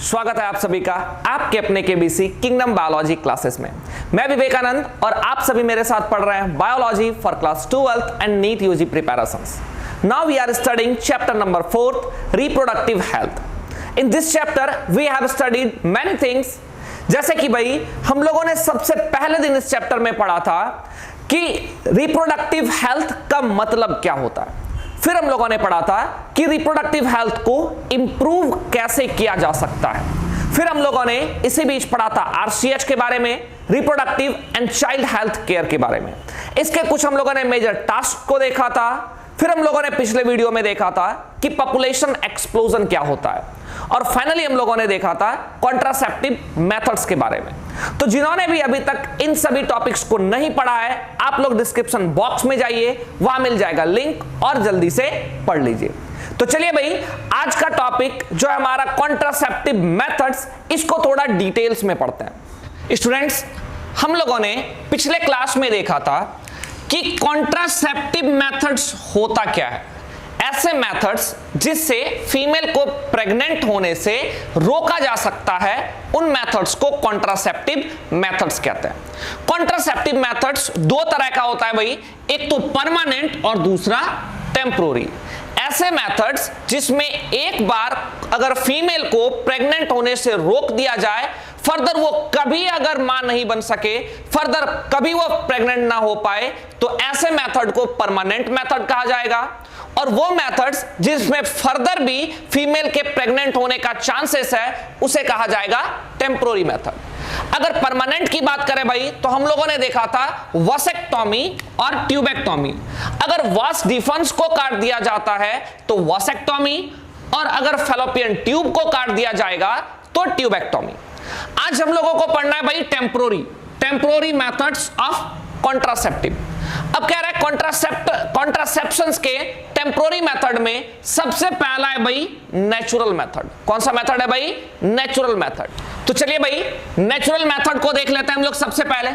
स्वागत है आप सभी का आपके अपने केबीसी किंगडम बायोलॉजी क्लासेस में। मैं विवेकानंद और आप सभी मेरे साथ पढ़ रहे हैं biology for class 12th and NEET UG preparations. Now we are studying chapter number 4 reproductive health. In this chapter we have studied many things. जैसे कि भाई हम लोगों ने सबसे पहले दिन इस चैप्टर में पढ़ा था कि रिप्रोडक्टिव हेल्थ का मतलब क्या होता है। फिर हम लोगों ने पढ़ा था कि रिप्रोडक्टिव हेल्थ को इंप्रूव कैसे किया जा सकता है। फिर हम लोगों ने इसी बीच पढ़ा था आरसीएच के बारे में, reproductive and child health care के बारे में। इसके कुछ हम लोगों ने मेजर टास्क को देखा था। फिर हम लोगों ने पिछले वीडियो में देखा था कि पॉपुलेशन एक्सप्लोजन क्या होता है, और फाइनली हम लोगों ने देखा था कॉन्ट्रासेप्टिव मेथड्स के बारे में। तो जिन्होंने भी अभी तक इन सभी टॉपिक्स को नहीं पढ़ा है, आप लोग डिस्क्रिप्शन बॉक्स में जाइए, वहां मिल जाएगा लिंक, और जल्दी से पढ़ लीजिए। तो चलिए भाई, आज का टॉपिक जो है हमारा कॉन्ट्रासेप्टिव मेथड्स, इसको थोड़ा डिटेल्स में पढ़ते हैं। स्टूडेंट्स, हम लोगों ने पिछले क्लास में देखा था कि कॉन्ट्रासेप्टिव मेथड्स होता क्या है। ऐसे मेथड्स जिससे फीमेल को प्रेग्नेंट होने से रोका जा सकता है, उन मेथड्स को कॉन्ट्रासेप्टिव मेथड्स कहते हैं। कॉन्ट्रासेप्टिव मेथड्स दो तरह का होता है भाई, एक तो परमानेंट और दूसरा टेम्पोररी। ऐसे मेथड्स जिसमें एक बार अगर फीमेल को प्रेग्नेंट होने से रोक दिया जाए, फर्दर वो कभी अगर मां नहीं बन सके, फर्दर कभी वो प्रेग्नेंट ना हो पाए, तो ऐसे मेथड को परमानेंट मेथड कहा जाएगा। और वो मेथड्स जिसमें फर्दर भी फीमेल के प्रेग्नेंट होने का चांसेस है, उसे कहा जाएगा टेम्पोररी मेथड। अगर परमानेंट की बात करें भाई, तो हम लोगों ने देखा था वॉसेक्टॉमी और ट्यूबेक्टॉमी। अगर वास डिफरेंस को काट दिया जाता है तो वॉसेक्टॉमी, और अगर फैलोपियन ट्यूब को काट दिया जाएगा तो ट्यूबेक्टॉमी। आज हम लोगों को पढ़ना है भाई टेम्पोररी मेथड्स ऑफ कॉन्ट्रासेप्टिव। अब कह रहा है कॉन्ट्रासेप्शंस के टेम्पोररी मेथड में सबसे पहला है भाई नेचुरल मेथड। कौन सा मेथड है भाई? Natural method. तो चलिए भाई, नेचुरल मेथड को देख लेते हैं हम लोग। सबसे पहले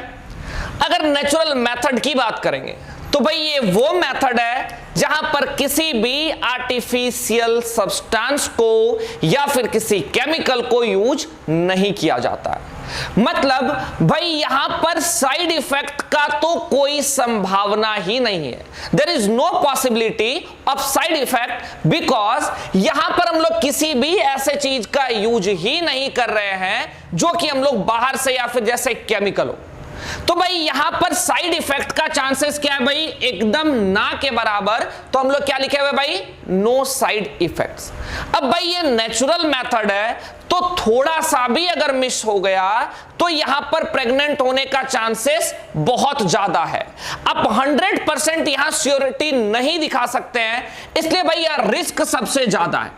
अगर नेचुरल मेथड की बात करेंगे तो भाई ये वो मेथड है जहां पर किसी भी आर्टिफिशियल सब्सटेंस को या फिर किसी केमिकल को यूज नहीं किया जाता है। मतलब भाई यहां पर साइड इफेक्ट का तो कोई संभावना ही नहीं है। There is no possibility of side effect, because यहां पर हम लोग किसी भी ऐसे चीज का यूज ही नहीं कर रहे हैं जो कि हम लोग बाहर से या फिर जैसे केमिकल हो। तो भाई यहां पर साइड इफेक्ट का चांसेस क्या है भाई? एकदम ना के बराबर। तो हम लोग क्या लिखे हुए भाई? No side effects. अब भाई ये नेचुरल मेथड है, तो थोड़ा सा भी अगर मिस हो गया तो यहां पर प्रेग्नेंट होने का चांसेस बहुत ज्यादा है। आप 100% यहां श्योरिटी नहीं दिखा सकते हैं, इसलिए भाई यह रिस्क सबसे ज्यादा है।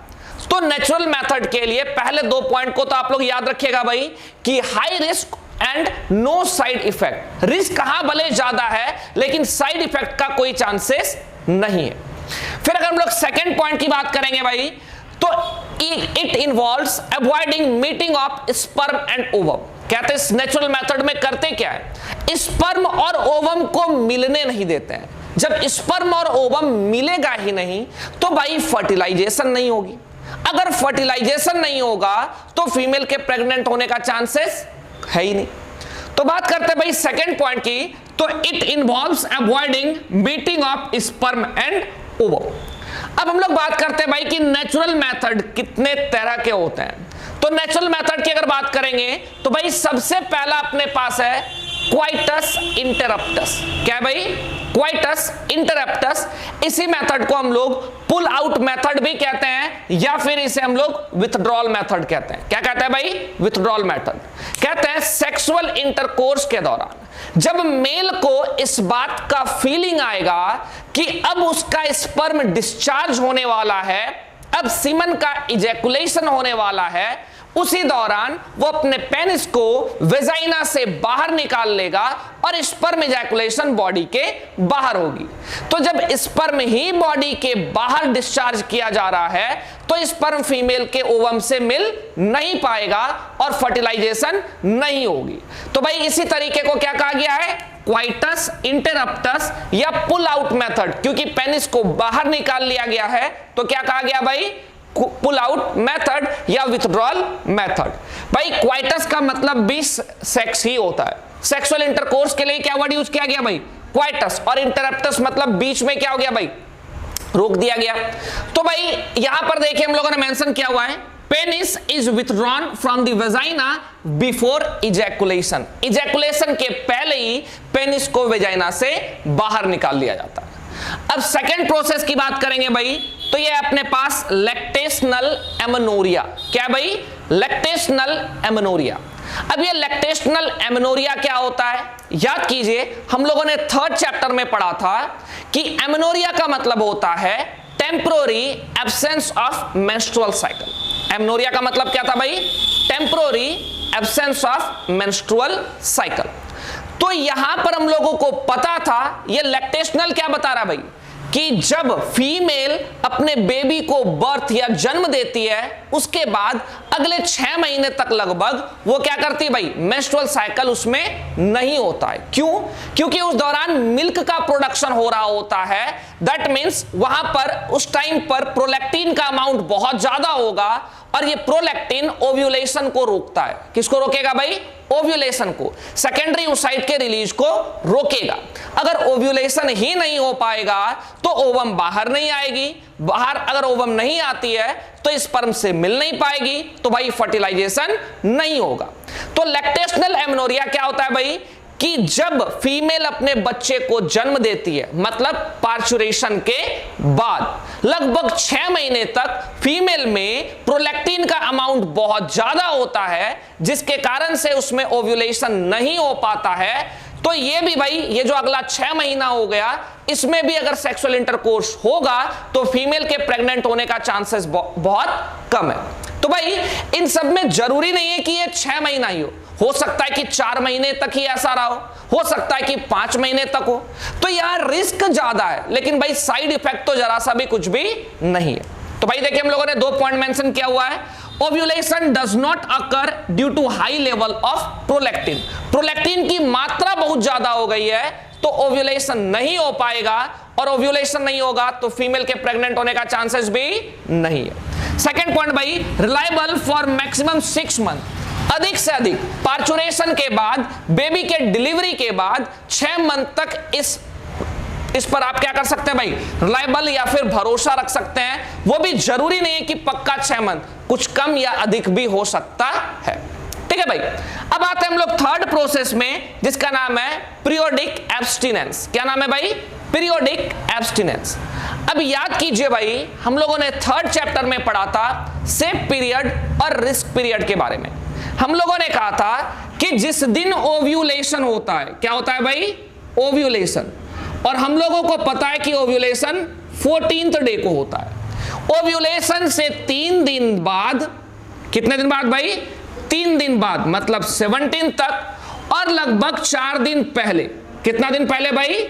तो नेचुरल मेथड के लिए पहले दो पॉइंट को तो आप लोग याद रखिएगा भाई, कि high risk and no side effect. Risk कहां भले ज्यादा है, लेकिन साइड इफेक्ट का कोई चांसेस नहीं है। फिर अगर हम लोग सेकंड पॉइंट की बात करेंगे भाई, तो it involves avoiding meeting of sperm and ovum. कहते हैं नेचुरल मेथड में करते क्या है? स्पर्म और ओवम को मिलने नहीं देते हैं। जब स्पर्म और ओवम मिलेगा ही नहीं तो भाई फर्टिलाइजेशन नहीं होगी। अगर फर्टिलाइजेशन नहीं होगा तो फीमेल के प्रेग्नेंट होने का चांसेस है ही नहीं। तो बात करते हैं भाई सेकंड पॉइंट की, तो it involves avoiding meeting of sperm and ovum. अब हम लोग बात करते हैं भाई कि नेचुरल मेथड कितने तरह के होते हैं। तो नेचुरल मेथड की अगर बात करेंगे तो भाई सबसे पहला अपने पास है क्वाइटस इंटरप्टस। क्या है भाई? Coitus interrupts. इसी मेथड को हम लोग पुल आउट मेथड भी कहते हैं, या फिर इसे हम लोग विथड्रॉल मेथड कहते हैं। क्या कहते हैं भाई? Withdrawal method. कहते हैं सेक्सुअल इंटरकोर्स के दौरान जब मेल को इस बात का फीलिंग आएगा कि अब उसका स्पर्म डिस्चार्ज होने वाला है, अब सीमन का इजैकुलेशन होने वाला है, उसी दौरान वो अपने पेनिस को वेजाइना से बाहर निकाल लेगा और स्पर्म इजैकुलेशन बॉडी के बाहर होगी। तो जब स्पर्म ही बॉडी के बाहर डिस्चार्ज किया जा रहा है तो स्पर्म फीमेल के ओवम से मिल नहीं पाएगा और फर्टिलाइजेशन नहीं होगी। तो भाई इसी तरीके को क्या कहा गया है? क्वाइटस इंटरप्टस या पुल आउट मेथड। क्योंकि पेनिस को बाहर निकाल लिया गया है तो क्या कहा गया भाई? पुल आउट मेथड या विथड्रॉल मेथड। भाई क्वाइटस का मतलब भी सेक्स ही होता है, सेक्सुअल इंटरकोर्स के लिए क्या वर्ड यूज किया गया भाई, क्वाइटस, और इंटरप्टस मतलब बीच में क्या हो गया भाई, रोक दिया गया। तो भाई यहां पर देखिए हम लोगों ने मेंशन किया हुआ है, penis is withdrawn from the vagina before ejaculation, ejaculation के पहले ही पेनिस को वेजाइना से बाहर निकाल लिया जाता है। अब सेकेंड प्रोसेस की बात करेंगे भाई, तो ये अपने पास लैक्टेशनल एमेनोरिया, क्या भाई, लैक्टेशनल एमेनोरिया। अब ये लैक्टेशनल एमेनोरिया क्या होता है, याद कीजिए हम लोगों ने थर्ड चैप्टर में पढ़ा था कि एमेनोरिया का मतलब होता है temporary absence of menstrual cycle. Amenorrhea का मतलब क्या था भाई, temporary absence of menstrual cycle. तो यहां पर हम लोगों को पता था, ये लैक्टेशनल क्या बता रहा भाई, कि जब फीमेल अपने बेबी को बर्थ या जन्म देती है उसके बाद अगले 6 महीने तक लगभग वो क्या करती है भाई, मेंस्ट्रुअल साइकिल उसमें नहीं होता है। क्यों, क्योंकि उस दौरान मिल्क का प्रोडक्शन हो रहा होता है, दैट मीन्स वहां पर उस टाइम पर प्रोलैक्टिन का अमाउंट बहुत ज्यादा होगा, और ये प्रोलैक्टिन ओव्यूलेशन को रोकता है। किसको रोकेगा भाई, ओव्यूलेशन को, सेकेंडरी oocyte के रिलीज को रोकेगा। अगर ओव्यूलेशन ही नहीं हो पाएगा तो ओवम बाहर नहीं आएगी, बाहर अगर ओवम नहीं आती है तो स्पर्म से मिल नहीं पाएगी, तो भाई फर्टिलाइजेशन नहीं होगा। तो लैक्टेशनल एमेनोरिया क्या होता है भाई, कि जब फीमेल अपने बच्चे को जन्म देती है, मतलब पार्चुरेशन के बाद लगभग 6 महीने तक फीमेल में प्रोलैक्टिन का अमाउंट बहुत ज्यादा होता है, जिसके कारण से उसमें ओव्यूलेशन नहीं हो पाता है। तो ये भी भाई, ये जो अगला 6 महीना हो गया, इसमें भी अगर सेक्सुअल इंटरकोर्स होगा तो फीमेल के प्रेग्नेंट होने का चांसेस बहुत कम है। तो भाई इन सब में जरूरी नहीं है कि ये 6 महीना ही हो सकता है कि 4 महीने तक ही ऐसा रहा हो सकता है कि 5 महीने तक हो। तो यार रिस्क ज्यादा है, लेकिन भाई साइड इफेक्ट तो जरा सा भी कुछ भी नहीं है। तो भाई देखिए हम लोगों ने 2 पॉइंट मेंशन किया हुआ है, ovulation does not occur due to high level of prolactin, prolactin की मात्रा बहुत ज्यादा हो गई है तो ओव्यूलेशन नहीं हो पाएगा, और ओव्यूलेशन नहीं होगा तो फीमेल के प्रेग्नेंट होने का चांसेस भी नहीं है। सेकेंड पॉइंट भाई, रिलायबल फॉर मैक्सिमम 6 मंथ, अधिक से अधिक पार्चुरेशन के बाद, बेबी के डिलीवरी के बाद 6 मंथ तक इस पर आप क्या कर सकते हैं भाई, रिलायबल या फिर भरोसा रख सकते हैं। वो भी जरूरी नहीं है कि पक्का 6 मंथ, कुछ कम या अधिक भी हो सकता है। ठीक है भाई, अब आते हैं हम लोग थर्ड प्रोसेस में, जिसका नाम है पीरियोडिक एब्स्टिनेंस। क्या नाम है भाई, पीरियोडिक एब्स्टिनेंस। अब याद कीजिए भाई, हम लोगों ने थर्ड चैप्टर में पढ़ा था सेफ पीरियड और रिस्क पीरियड के बारे में। हम लोगों ने कहा था कि जिस दिन ओव्यूलेशन होता है, क्या होता है भाई, ओव्यूलेशन, और हम लोगों को पता है कि ओव्यूलेशन 14th डे को होता है। ओव्यूलेशन से 3 दिन बाद, कितने दिन बाद भाई, 3 दिन बाद, मतलब 17 तक, और लगभग 4 दिन पहले, कितना दिन पहले भाई,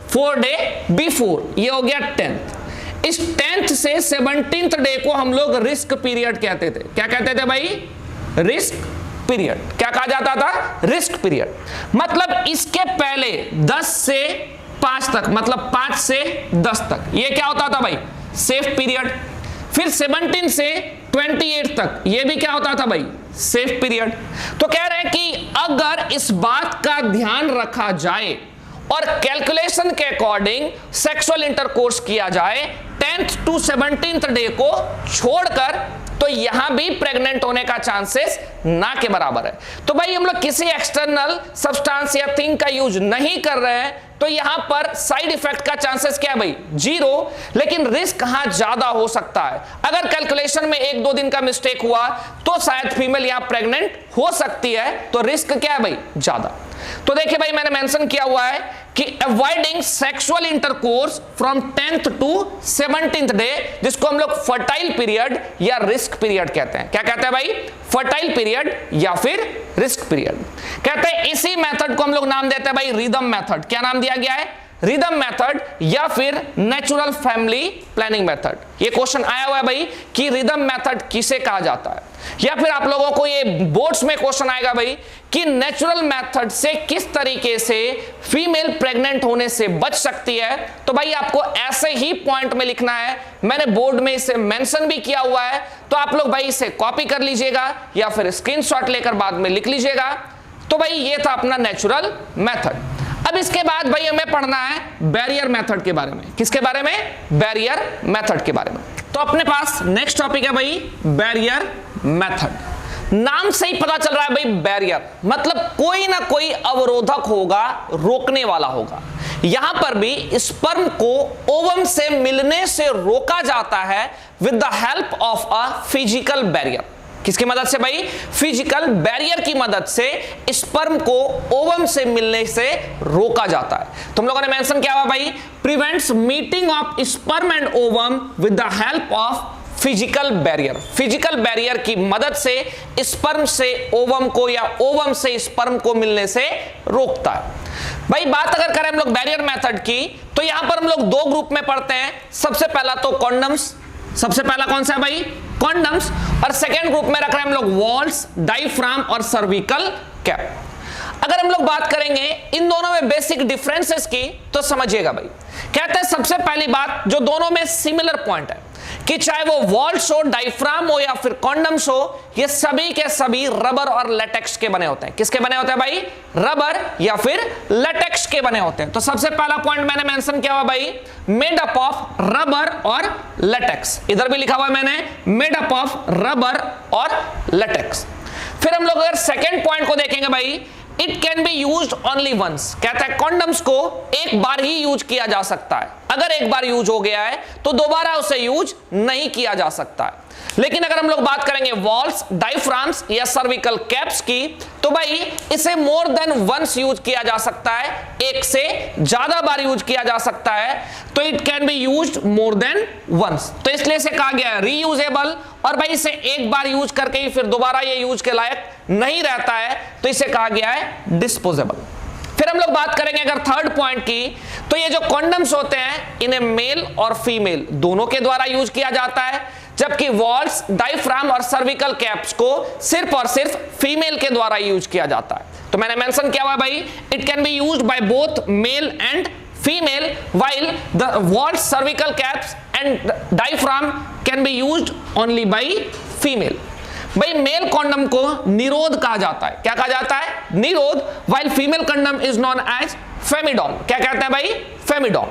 4 डे बिफोर, ये हो गया 10th। इस 10th से 17th डे को हम लोग रिस्क पीरियड कहते थे। क्या कहते थे भाई, रिस्क पीरियड। क्या कहा जाता था, रिस्क पीरियड। मतलब इसके पहले 10 से 5 तक, मतलब 5 से 10 तक ये क्या होता था भाई, सेफ पीरियड। फिर 17 से 28 तक ये भी क्या होता था भाई, सेफ पीरियड। तो कह रहे हैं कि अगर इस बात का ध्यान रखा जाए और कैलकुलेशन के अकॉर्डिंग सेक्सुअल इंटरकोर्स किया जाए 10th to 17th डे को छोड़कर, तो यहां भी प्रेग्नेंट होने का चांसेस ना के बराबर है। तो भाई हम लोग किसी एक्सटर्नल सब्सटेंस या थिंग का यूज नहीं कर रहे हैं, तो यहां पर साइड इफेक्ट का चांसेस क्या है भाई, 0, लेकिन रिस्क कहां ज्यादा हो सकता है। अगर कैलकुलेशन में 1-2 दिन का मिस्टेक हुआ तो शायद फीमेल यहां प्रेग्नेंट हो सकती है, तो रिस्क क्या है भाई, ज्यादा। तो देखिए भाई मैंने मेंशन किया हुआ है कि avoiding sexual intercourse from 10th to 17th day, जिसको हम लोग फर्टाइल पीरियड या रिस्क पीरियड कहते हैं। क्या कहते हैं भाई, फर्टाइल पीरियड या फिर रिस्क पीरियड कहते हैं। इसी मेथड को हम लोग नाम देते हैं भाई रिदम मेथड। क्या नाम दिया गया है, रिदम मेथड या फिर नेचुरल फैमिली प्लानिंग मेथड? ये क्वेश्चन आया हुआ है भाई कि रिदम मेथड किसे कहा जाता है, या फिर आप लोगों को ये बोर्ड्स में क्वेश्चन आएगा भाई कि नेचुरल मेथड से किस तरीके से फीमेल प्रेग्नेंट होने से बच सकती है। तो भाई आपको ऐसे ही पॉइंट में लिखना है, मैंने बोर्ड में इसे मेंशन भी किया हुआ है, तो आप लोग भाई इसे कॉपी कर लीजिएगा या फिर स्क्रीनशॉट लेकर बाद में लिख लीजिएगा। तो भाई ये था अपना नेचुरल मेथड। अब इसके बाद भाई हमें पढ़ना है बैरियर मेथड के बारे में। किसके बारे में? बैरियर मेथड के बारे में। तो अपने पास नेक्स्ट टॉपिक है भाई बैरियर मेथड। नाम से ही पता चल रहा है भाई बैरियर मतलब कोई ना कोई अवरोधक होगा, रोकने वाला होगा। यहां पर भी स्पर्म को ओवम से मिलने से रोका जाता है with the help of a physical barrier. किसकी मदद से भाई? फिजिकल बैरियर की मदद से स्पर्म को ओवम से मिलने से रोका जाता है। तुम लोगों ने मेंशन किया हुआ भाई prevents meeting of sperm and ovum with the help of physical barrier. Physical barrier की मदद से स्पर्म से ओवम को या ओवम से स्पर्म को मिलने से रोकता है। भाई बात अगर करें हम लोग बैरियर मेथड की, तो यहां पर हम लोग दो ग्रुप में पढ़ते हैं। सबसे पहला तो कॉन्डम्स, सबसे पहला कौन सा है भाई? कॉन्डम्स। और सेकेंड ग्रुप में रख रहे हैं हम लोग वॉल्स, डायफ्राम और सर्विकल कैप। अगर हम लोग बात करेंगे इन दोनों में बेसिक डिफरेंसेस की, तो समझिएगा भाई। कहते हैं सबसे पहली बात जो दोनों में सिमिलर पॉइंट है कि चाहे वो वॉल्स हो, डायफ्राम हो या फिर कॉन्डम्स हो, ये सभी के सभी रबर और लेटेक्स के बने होते हैं। किसके बने होते हैं भाई? रबर या फिर लेटेक्स के बने होते हैं। तो सबसे पहला पॉइंट मैंने मेंशन किया हुआ भाई मेड अप ऑफ रबर और लेटेक्स। इधर भी लिखा हुआ है मैंने मेड अप ऑफ रबर और लेटेक्स। फिर हम लोग अगर सेकेंड पॉइंट को देखेंगे भाई it can be used only once. कहता है कॉन्डम्स को एक बार ही यूज किया जा सकता है। अगर एक बार यूज हो गया है तो दोबारा उसे यूज नहीं किया जा सकता है। लेकिन अगर हम लोग बात करेंगे वॉल्स, डायफ्राम्स या सर्विकल कैप्स की, तो भाई इसे मोर देन वंस यूज किया जा सकता है, एक से ज्यादा बार यूज किया जा सकता है। तो it can be used more than once, तो इसलिए इसे कहा गया है रीयूजेबल। और भाई इसे एक बार यूज करके ही फिर दोबारा ये यूज के लायक नहीं रहता है, तो इसे कहा गया है डिस्पोजेबल। फिर हम लोग बात करेंगे अगर थर्ड पॉइंट की, तो ये जो कॉन्डम्स होते हैं इन्हें मेल और फीमेल दोनों के द्वारा यूज किया जाता है, जबकि वॉल्स, डायफ्राम और सर्विकल कैप्स को सिर्फ और सिर्फ फीमेल के द्वारा यूज किया जाता है। तो मैंने मेंशन किया हुआ भाई it can be used by both male and female while the walls, cervical caps and diaphragm can be used only by female। भाई मेल कॉन्डम को निरोध कहा जाता है। क्या कहा जाता है? निरोध। while female condom is known as फेमिडॉम। क्या कहते हैं भाई? फेमिडॉम।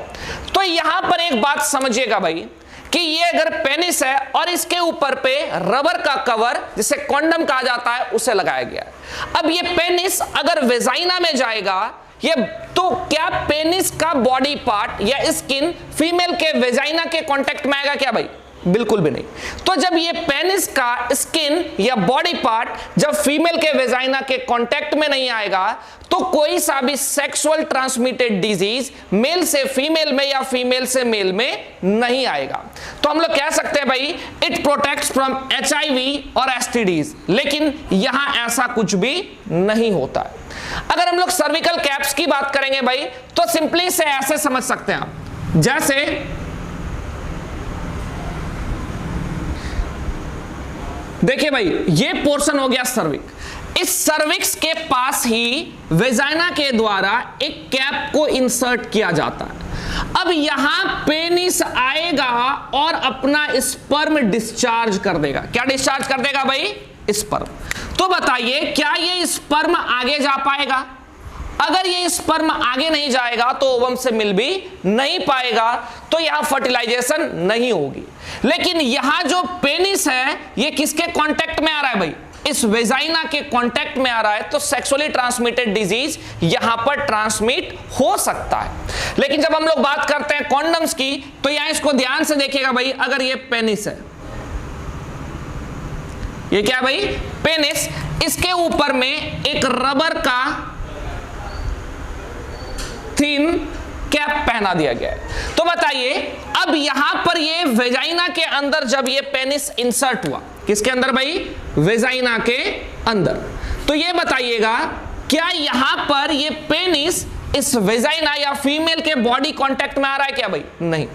तो यहां पर एक बात समझिएगा भाई कि ये अगर पेनिस है और इसके ऊपर पे रबर का कवर जिसे कॉन्डम कहा जाता है उसे लगाया गया है। अब ये पेनिस अगर वेजाइना में जाएगा, ये तो क्या पेनिस का बॉडी पार्ट या स्किन फीमेल के वेजाइना के कांटेक्ट में आएगा क्या भाई? बिल्कुल भी नहीं। तो जब ये पेनिस का स्किन या बॉडी पार्ट जब फीमेल के वेजाइना के कांटेक्ट में नहीं आएगा, तो कोई सा भी सेक्सुअल ट्रांसमिटेड डिजीज मेल से फीमेल में या फीमेल से मेल में नहीं आएगा। तो हम लोग कह सकते हैं भाई इट प्रोटेक्ट्स फ्रॉम HIV और STDs, लेकिन यहां ऐसा कुछ भी नहीं होता है। अगर हम लोग सर्विकल कैप्स की बात करेंगे भाई, तो सिंपली से ऐसे समझ सकते हैं आप, जैसे देखिए भाई ये पोर्शन हो गया सर्विक। इस सर्विक्स के पास ही वेजाइना के द्वारा एक कैप को इंसर्ट किया जाता है। अब यहां पेनिस आएगा और अपना स्पर्म डिस्चार्ज कर देगा। क्या डिस्चार्ज कर देगा भाई? स्पर्म। तो बताइए क्या ये स्पर्म आगे जा पाएगा? अगर ये स्पर्म आगे नहीं जाएगा तो ओवम से मिल भी नहीं पाएगा, तो यहां फर्टिलाइजेशन नहीं होगी। लेकिन यहां जो पेनिस है ये किसके कांटेक्ट में आ रहा है भाई? इस वेजाइना के कांटेक्ट में आ रहा है, तो सेक्सुअली ट्रांसमिटेड डिजीज यहां पर ट्रांसमिट हो सकता है। लेकिन जब हम लोग बात करते हैं कॉन्डम्स की, तो यहां इसको ध्यान से देखिएगा भाई, अगर ये पेनिस है, ये क्या भाई? पेनिस, इसके ऊपर में एक रबर का थिन कैप पहना दिया गया है। तो बताइए अब यहां पर ये वेजाइना के अंदर जब ये पेनिस इंसर्ट हुआ, किसके अंदर भाई? वेजाइना के अंदर, तो ये बताइएगा क्या यहां पर ये पेनिस इस वेजाइना या फीमेल के बॉडी कांटेक्ट में आ रहा है क्या भाई? नहीं।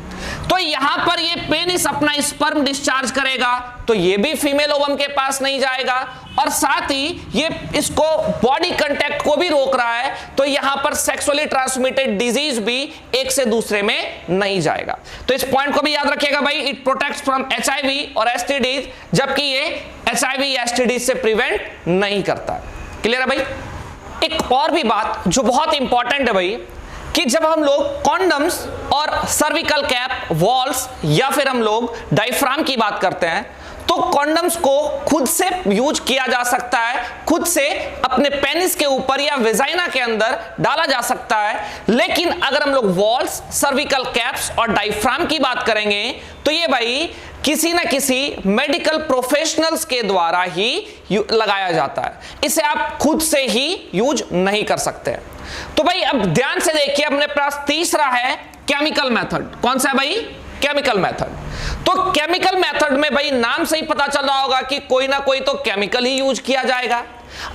तो यहां पर ये पेनिस अपना स्पर्म डिस्चार्ज करेगा तो ये भी फीमेल ओवम के पास नहीं जाएगा, और साथ ही ये इसको बॉडी कांटेक्ट को भी रोक रहा है, तो यहां पर सेक्सुअली ट्रांसमिटेड डिजीज भी एक से दूसरे में नहीं जाएगा। तो इस पॉइंट को भी याद रखिएगा भाई, इट प्रोटेक्ट्स फ्रॉम एचआईवी और एसटीडीज, जबकि ये एचआईवी एसटीडीज से प्रिवेंट नहीं करता। क्लियर है भाई? एक और भी बात जो बहुत इंपॉर्टेंट है भाई, कि जब हम लोग कॉन्डम्स और सर्विकल कैप, वॉल्स या फिर हम लोग डायफ्राम की बात करते हैं, तो कॉन्डम्स को खुद से यूज किया जा सकता है, खुद से अपने पेनिस के ऊपर या वेजाइना के अंदर डाला जा सकता है। लेकिन अगर हम लोग वॉल्स, सर्विकल कैप्स और डायफ्राम की बात करेंगे तो ये भाई किसी ना किसी मेडिकल प्रोफेशनल्स के द्वारा ही लगाया जाता है, इसे आप खुद से ही यूज नहीं कर सकते। तो भाई अब ध्यान से देखिए, अपने पास तीसरा है केमिकल मेथड। कौन सा है भाई? Chemical method. तो केमिकल मेथड में भाई नाम से ही पता चल रहा होगा कि कोई ना कोई तो केमिकल ही यूज किया जाएगा।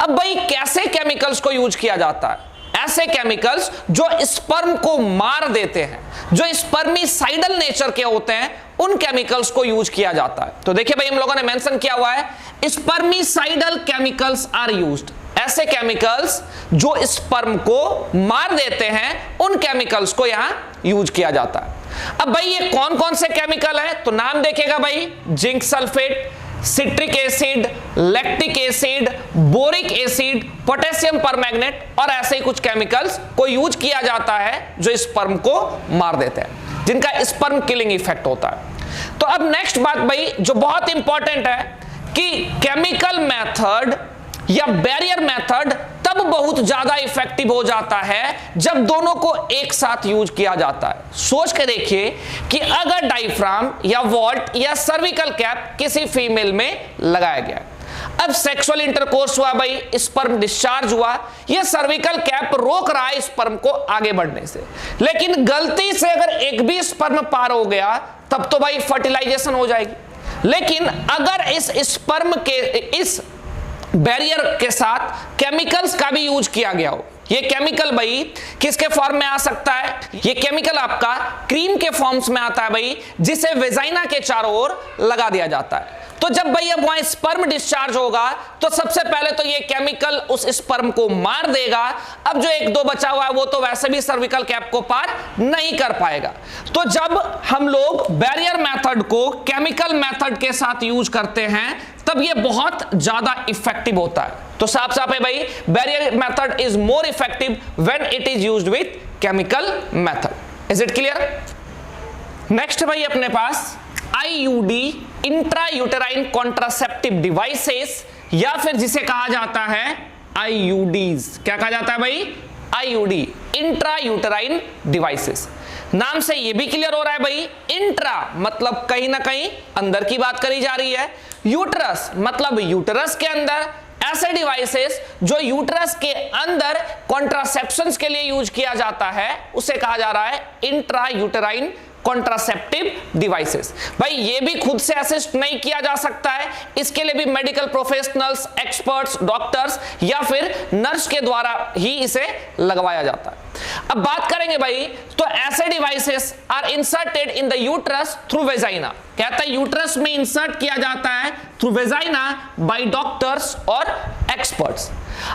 अब भाई कैसे केमिकल्स को यूज किया जाता है? ऐसे केमिकल्स जो स्पर्म को मार देते हैं, जो स्पर्मिसाइडल नेचर के होते हैं, उन केमिकल्स को यूज किया जाता है। तो देखिए भाई, हम लोगों ने मेंशन किया हुआ है स्पर्मिसाइडल केमिकल्स आर यूज्ड। ऐसे केमिकल्स जो स्पर्म को मार देते हैं, उन केमिकल्स को यहां यूज किया जाता है। अब भाई ये कौन कौन से केमिकल है? तो नाम देखेगा भाई, zinc sulphate, citric acid, lactic acid, boric acid, potassium permanganate और ऐसे ही कुछ केमिकल्स को यूज किया जाता है जो स्पर्म को मार देते हैं, जिनका स्पर्म किलिंग इफेक्ट होता है। तो अब नेक्स्ट बात भाई जो बहुत इंपॉर्टेंट है कि केमिकल मेथड या बैरियर मेथड तब बहुत ज्यादा इफेक्टिव हो जाता है जब दोनों को एक साथ यूज किया जाता है। सोच के देखिए कि अगर डायफ्राम या वॉल्ट या सर्विकल कैप किसी फीमेल में लगाया गया, अब सेक्सुअल इंटरकोर्स हुआ भाई, स्पर्म डिस्चार्ज हुआ, यह सर्विकल कैप रोक रहा है स्पर्म को आगे बढ़ने से, लेकिन गलती से अगर एक भी स्पर्म पार हो गया तब तो भाई फर्टिलाइजेशन हो जाएगी। लेकिन अगर इस स्पर्म के इस बैरियर के साथ केमिकल्स का भी यूज किया गया हो, ये केमिकल भाई किसके फॉर्म में आ सकता है? ये केमिकल आपका क्रीम के फॉर्म्स में आता है भाई, जिसे वेजाइना के चारों ओर लगा दिया जाता है। तो जब भाई अब वहां स्पर्म डिस्चार्ज होगा तो सबसे पहले तो ये केमिकल उस स्पर्म को मार देगा। अब जो एक दो बचा हुआ है वो तो वैसे भी सर्विकल कैप को पार नहीं कर पाएगा। तो जब हम लोग बैरियर मेथड को केमिकल मेथड के साथ यूज करते हैं तब ये बहुत ज्यादा इफेक्टिव होता है। तो साफ साफ है भाई, barrier method is more effective when it is used with chemical method. Is it clear? Next भाई अपने पास IUD, intra uterine contraceptive devices, या फिर जिसे कहा जाता है आईयूडीज। क्या कहा जाता है भाई? IUD, intra uterine devices. नाम से ये भी क्लियर हो रहा है भाई, इंट्रा मतलब कहीं ना कहीं अंदर की बात करी जा रही है, यूटरस मतलब यूटरस के अंदर। ऐसे डिवाइसेस जो यूटरस के अंदर कॉन्ट्रासेप्शंस के लिए यूज किया जाता है उसे कहा जा रहा है इंट्रा यूटेराइन कॉन्ट्रासेप्टिव डिवाइसेस। भाई ये भी खुद से असिस्ट नहीं किया जा सकता है, इसके लिए भी मेडिकल प्रोफेशनल्स, एक्सपर्ट्स, डॉक्टर्स या फिर नर्स के द्वारा ही इसे लगवाया जाता है। अब बात करेंगे भाई, तो ऐसे devices are inserted in the uterus through vagina. कहता है यूट्रस में इंसर्ट किया जाता है थ्रू वेजाइना बाय डॉक्टर्स और एक्सपर्ट्स।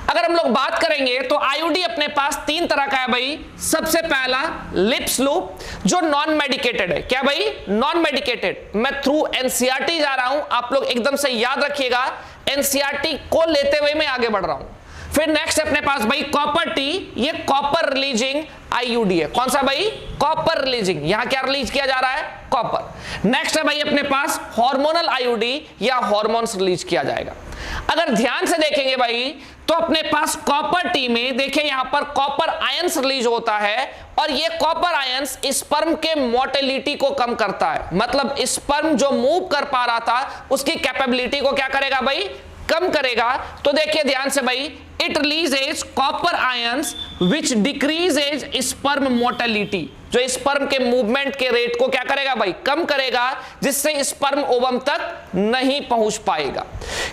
अगर हम लोग बात करेंगे तो आईयूडी अपने पास तीन तरह का है भाई। सबसे पहला लिप्स लूप जो नॉन मेडिकेटेड है। क्या भाई? Non medicated. मैं थ्रू एनसीईआरटी जा रहा हूं, आप लोग एकदम से याद रखिएगा, एनसीईआरटी को लेते हुए मैं आगे बढ़ रहा हूं। फिर नेक्स्ट अपने पास भाई कॉपर टी, ये कॉपर रिलीजिंग आईयूडी है। कौन सा भाई? Copper releasing. यहां क्या रिलीज किया जा रहा है? कॉपर। नेक्स्ट है भाई अपने पास हार्मोनल आईयूडी, या हार्मोन्स रिलीज किया जाएगा। अगर ध्यान से देखेंगे भाई तो अपने पास कॉपर टी में देखिए यहां पर कॉपर आयंस रिलीज होता है, और ये कॉपर आयंस स्पर्म के मोटिलिटी को कम करता है। मतलब स्पर्म जो मूव कर पा रहा था उसकी कैपेबिलिटी को क्या करेगा भाई? कम करेगा। तो देखिए ध्यान से भाई, it releases copper ions which decreases sperm mortality, जो स्पर्म के मूवमेंट के रेट को क्या करेगा भाई, कम करेगा, जिससे स्पर्म ओवम तक नहीं पहुंच पाएगा।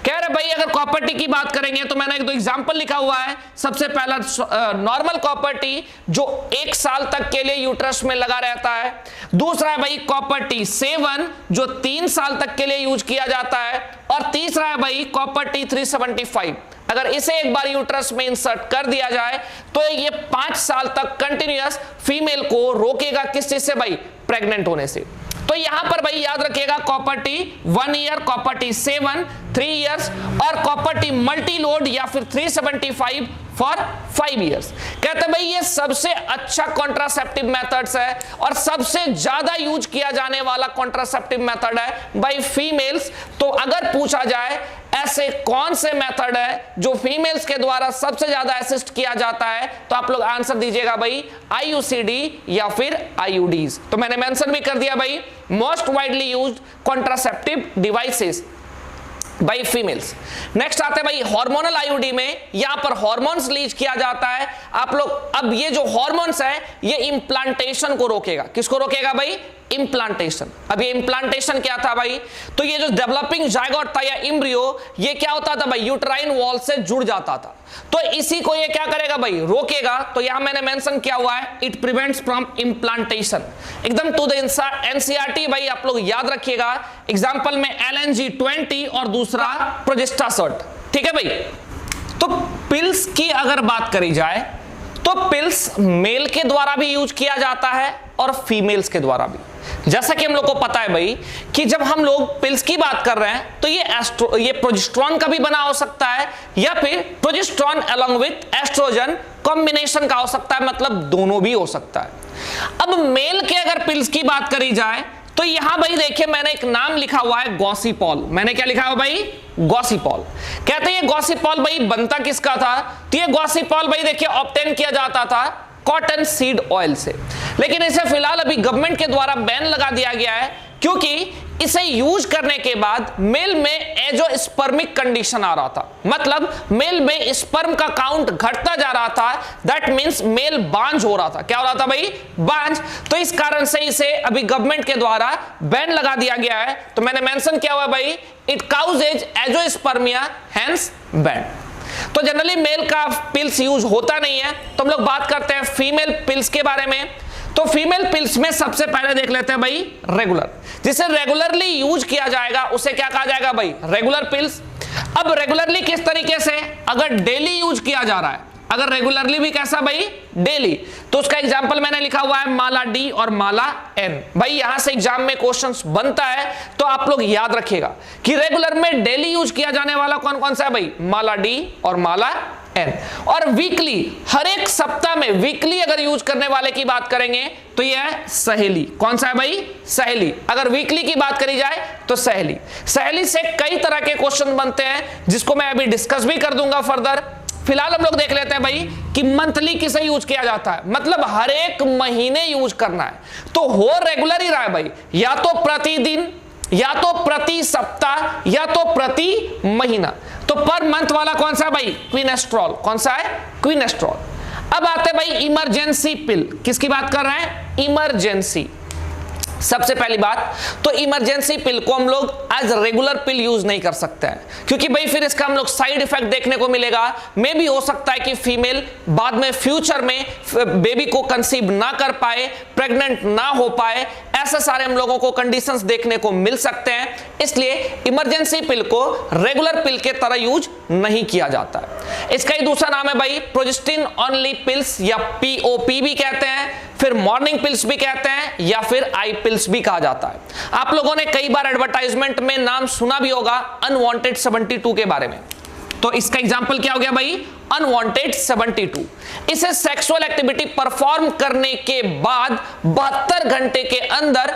कह रहे भाई अगर कॉपर टी की बात करेंगे तो मैंने एक दो एग्जांपल लिखा हुआ है। सबसे पहला नॉर्मल कॉपर टी जो 1 साल तक के लिए यूट्रस में लगा रहता है। दूसरा है भाई कॉपर टी 7 जो 3 साल तक के लिए यूज किया जाता है। और तीसरा है भाई कॉपर टी 375, अगर इसे एक बार यूट्रस में इंसर्ट कर दिया जाए तो ये 5 साल तक कंटिन्यूअस फीमेल को रोकेगा, किस चीज से भाई, प्रेग्नेंट होने से। तो यहां पर भाई याद रखिएगा copper T 1 year, copper T 7 3 years और कॉपर टी मल्टी लोड या फिर 375 फॉर 5 इयर्स। कहते भाई ये सबसे अच्छा कॉन्ट्रासेप्टिव मेथड्स है और सबसे ज्यादा यूज किया जाने वाला कॉन्ट्रासेप्टिव मेथड है बाय फीमेल्स। तो अगर पूछा जाए ऐसे कौन से मेथड है जो फीमेल्स के द्वारा सबसे ज्यादा असिस्ट किया जाता है, तो आप लोग आंसर दीजिएगा भाई आईयूसीडी या फिर आईयूडीज। तो मैंने मेंशन भी कर दिया भाई most widely used contraceptive devices by females. Next आते हैं भाई हार्मोनल आईयूडी में, यहां पर हार्मोन्स रिलीज किया जाता है। आप लोग अब ये जो हार्मोन्स है ये इंप्लांटेशन को रोकेगा, किसको रोकेगा भाई, इंप्लांटेशन। अब ये इंप्लांटेशन क्या था भाई, तो ये जो डेवलपिंग जायगोट था या एम्ब्रियो, ये क्या होता था भाई, यूट्राइन वॉल से जुड़ जाता था, तो इसी को ये क्या करेगा भाई, रोकेगा। तो यहां मैंने मेंशन किया हुआ है इट प्रिवेंट्स फ्रॉम इंप्लांटेशन, एकदम टू द एनसीईआरटी भाई आप लोग याद रखिएगा। एग्जांपल में LNG-20 और दूसरा प्रोजेस्टासर्ट, ठीक है भाई। तो पिल्स की अगर बात करी जाए तो पिल्स मेल के द्वारा भी यूज किया जाता है और फीमेल्स के द्वारा भी। जैसा कि हम लोग को पता है भाई कि जब हम लोग पिल्स की बात कर रहे हैं तो ये प्रोजेस्टेरॉन का भी बना हो सकता है या फिर progesterone along with oestrogen combination का हो सकता है, मतलब दोनों भी हो सकता है। अब मेल के अगर पिल्स की बात करी जाए तो यहां भाई देखिए मैंने एक नाम लिखा हुआ है गॉसिपॉल। मैंने क्या लिखा हुआ भाई, गॉसिपॉल। कहते हैं ये गॉसिपॉल भाई बनता किसका था, तो ये गॉसिपॉल भाई देखिए ऑब्टेन किया जाता था कॉटन सीड ऑयल से, लेकिन इसे फिलहाल अभी गवर्नमेंट के द्वारा बैन लगा दिया गया है क्योंकि इसे यूज करने के बाद मेल में एजोस्पर्मिक कंडीशन आ रहा था, मतलब मेल में स्पर्म का काउंट घटता जा रहा था। दैट मींस मेल बांझ हो रहा था। क्या हो रहा था भाई, बांझ। तो इस कारण से इसे अभी गवर्नमेंट के द्वारा बैन लगा दिया गया है। तो मैंने मेंशन किया हुआ भाई it causes azoospermia hence ban. तो जनरली मेल का पिल्स यूज होता नहीं है, तो हम लोग बात करते हैं फीमेल पिल्स के बारे में। तो फीमेल पिल्स में सबसे पहले देख लेते हैं भाई रेगुलर, जिसे रेगुलरली यूज किया जाएगा उसे क्या कहा जाएगा भाई, रेगुलर पिल्स। अब रेगुलरली किस तरीके से, अगर डेली यूज किया जा रहा है, अगर रेगुलरली भी कैसा भाई, डेली, तो उसका एग्जांपल मैंने लिखा हुआ है माला डी और माला एन। भाई यहां से एग्जाम में क्वेश्चंस बनता है तो आप लोग याद रखिएगा कि रेगुलर में डेली यूज किया जाने वाला कौन कौन सा है भाई, माला डी और माला एन। और वीकली, हर एक सप्ताह में वीकली अगर यूज करने वाले की बात करेंगे तो यह है सहेली। कौन सा है भाई, सहेली। अगर वीकली की बात करी जाए तो सहेली। सहेली से कई तरह के क्वेश्चन बनते हैं जिसको मैं अभी डिस्कस भी कर दूंगा फर्दर। फिलहाल हम लोग देख लेते हैं भाई कि मंथली किसे यूज किया जाता है, मतलब हर एक महीने यूज करना है। तो हो रेगुलर ही रहा है भाई, या तो प्रतिदिन, या तो प्रति सप्ताह, या तो प्रति महीना। तो पर मंथ वाला कौन सा है भाई, क्विनेस्ट्रॉल। कौन सा है, क्विनेस्ट्रॉल। अब आते हैं भाई इमरजेंसी पिल, किसकी बात कर रहे हैं, इमरजेंसी। सबसे पहली बात तो इमरजेंसी पिल को हम लोग एज रेगुलर पिल यूज नहीं कर सकते हैं, क्योंकि भाई फिर इसका हम लोग साइड इफेक्ट देखने को मिलेगा। मे भी हो सकता है कि फीमेल बाद में फ्यूचर में बेबी को कंसीव ना कर पाए, प्रेग्नेंट ना हो पाए, ऐसे सारे हम लोगों को कंडीशंस देखने को मिल सकते हैं। इसलिए इमरजेंसी पिल को रेगुलर पिल के तरह यूज नहीं किया जाता है। इसका ही दूसरा नाम है भाई प्रोजेस्टिन ओनली पिल्स, या POP भी कहते हैं, फिर मॉर्निंग पिल्स भी कहते हैं, या फिर आई पिल्स भी कहा जाता है। आप लोगों ने कई बार एडवर्टाइजमेंट में नाम सुना भी होगा अनवांटेड 72 के बारे में। तो इसका एग्जांपल क्या हो गया भाई, अनवांटेड 72। इसे सेक्सुअल एक्टिविटी परफॉर्म करने के बाद 72 घंटे के अंदर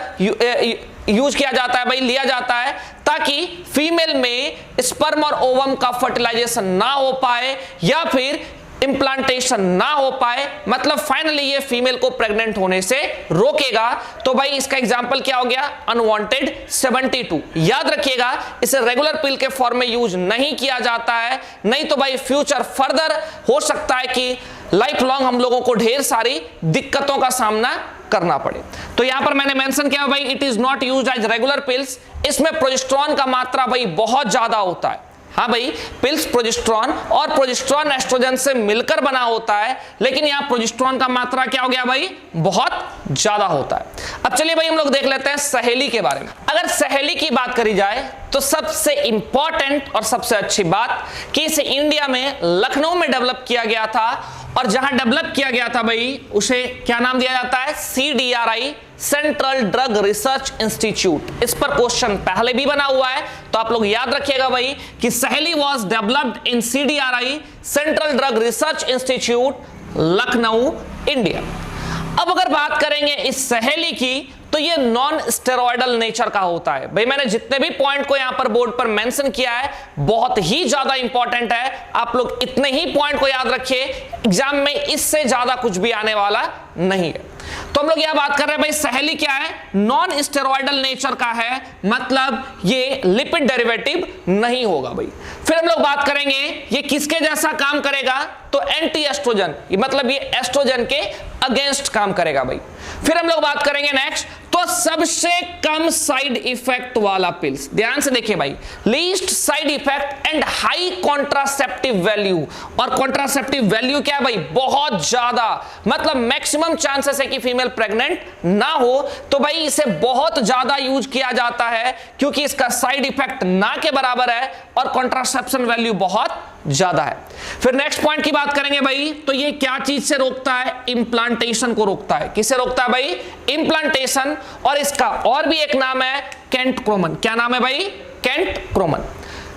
यूज किया जाता है भाई, लिया जाता है, ताकि फीमेल में स्पर्म और ओवम का फर्टिलाइजेशन ना हो पाए, या फिर इंप्लांटेशन ना हो पाए, मतलब फाइनली ये फीमेल को प्रेग्नेंट होने से रोकेगा। तो भाई इसका एग्जांपल क्या हो गया, अनवांटेड 72। याद रखिएगा इसे रेगुलर पिल के फॉर्म में यूज नहीं किया जाता है, नहीं तो भाई फ्यूचर फर्दर हो सकता है कि लाइफ लॉन्ग हम लोगों को ढेर सारी दिक्कतों का सामना करना पड़े। तो यहां पर मैंने मेंशन किया भाई it is not used as regular pills. इसमें प्रोजेस्टेरॉन का मात्रा भाई बहुत ज्यादा होता है। हाँ भाई, पिल्स प्रोजेस्टेरॉन और प्रोजेस्टेरॉन एस्ट्रोजन से मिलकर बना होता है, लेकिन यहां प्रोजेस्टेरॉन का मात्रा क्या हो गया भाई, बहुत ज्यादा होता है। अब चलिए भाई हम लोग देख लेते हैं सहेली के बारे में। अगर सहेली की बात करी जाए तो सबसे इंपॉर्टेंट और सबसे अच्छी बात कि इसे इंडिया में लखनऊ में डेवलप किया गया था, और जहां डेवलप किया गया था भाई उसे क्या नाम दिया जाता है, CDRI, central drug research institute. इस पर क्वेश्चन पहले भी बना हुआ है, तो आप लोग याद रखिएगा भाई कि सहेली was developed in CDRI, central drug research institute, Lucknow, India. अब अगर बात करेंगे इस सहेली की तो ये नॉन स्टेरॉयडल नेचर का होता है। भाई मैंने जितने भी पॉइंट को यहां पर बोर्ड पर मेंशन किया है बहुत ही ज्यादा इंपॉर्टेंट है, आप लोग इतने ही पॉइंट को याद रखिए, एग्जाम में इससे ज्यादा कुछ भी आने वाला नहीं है। तो हम लोग यह बात कर रहे हैं भाई सहेली क्या है, नॉन स्टेरॉयडल नेचर का है, मतलब ये लिपिड डेरिवेटिव नहीं होगा भाई। फिर हम लोग बात करेंगे ये किसके जैसा काम करेगा, तो एंटी एस्ट्रोजन, मतलब ये एस्ट्रोजन के अगेंस्ट काम करेगा भाई। फिर हम लोग बात करेंगे नेक्स्ट, तो सबसे कम साइड इफेक्ट वाला पिल्स, ध्यान से देखिए भाई, least side effect and high contraceptive value. और कॉन्ट्रासेप्टिव वैल्यू क्या है भाई, बहुत ज्यादा, मतलब मैक्सिमम चांसेस है कि फीमेल प्रेग्नेंट ना हो, तो भाई इसे बहुत ज्यादा यूज किया जाता है क्योंकि इसका साइड इफेक्ट ना के बराबर है और कॉन्ट्रासेप्शन वैल्यू बहुत ज्यादा है। फिर नेक्स्ट पॉइंट की बात करेंगे भाई, तो ये क्या चीज से रोकता है, इंप्लांटेशन को रोकता है। किसे रोकता है भाई, इंप्लांटेशन, और इसका और भी एक नाम है केंटक्रोमन। क्या नाम है भाई, केंटक्रोमन।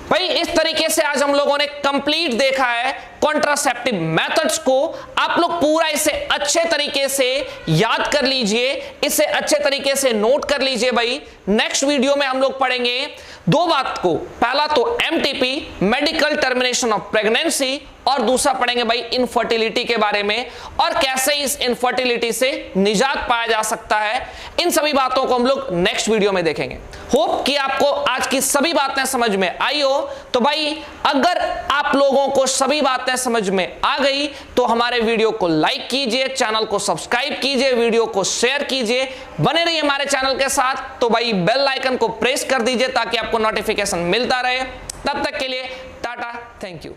भाई इस तरीके से आज हम लोगों ने कंप्लीट देखा है कॉन्ट्रासेप्टिव मेथड्स को। आप लोग पूरा इसे अच्छे तरीके से याद कर लीजिए, इसे अच्छे तरीके से नोट कर लीजिए भाई। नेक्स्ट वीडियो में हम लोग पढ़ेंगे दो बात को, पहला तो MTP, medical termination of pregnancy, और दूसरा पढ़ेंगे भाई इनफर्टिलिटी के बारे में और कैसे इस इनफर्टिलिटी से निजात पाया जा सकता है। इन सभी बातों को हम लोग नेक्स्ट वीडियो में देखेंगे। होप कि आपको आज की सभी बातें समझ में आई हो। तो भाई अगर आप लोगों को सभी बातें समझ में आ गई तो हमारे वीडियो को लाइक कीजिए, चैनल को सब्सक्राइब कीजिए, वीडियो को शेयर कीजिए, बने रहिए हमारे चैनल के साथ। तो भाई बेल आइकन को प्रेस कर दीजिए ताकि आपको नोटिफिकेशन मिलता रहे। तब तक के लिए टाटा, थैंक यू।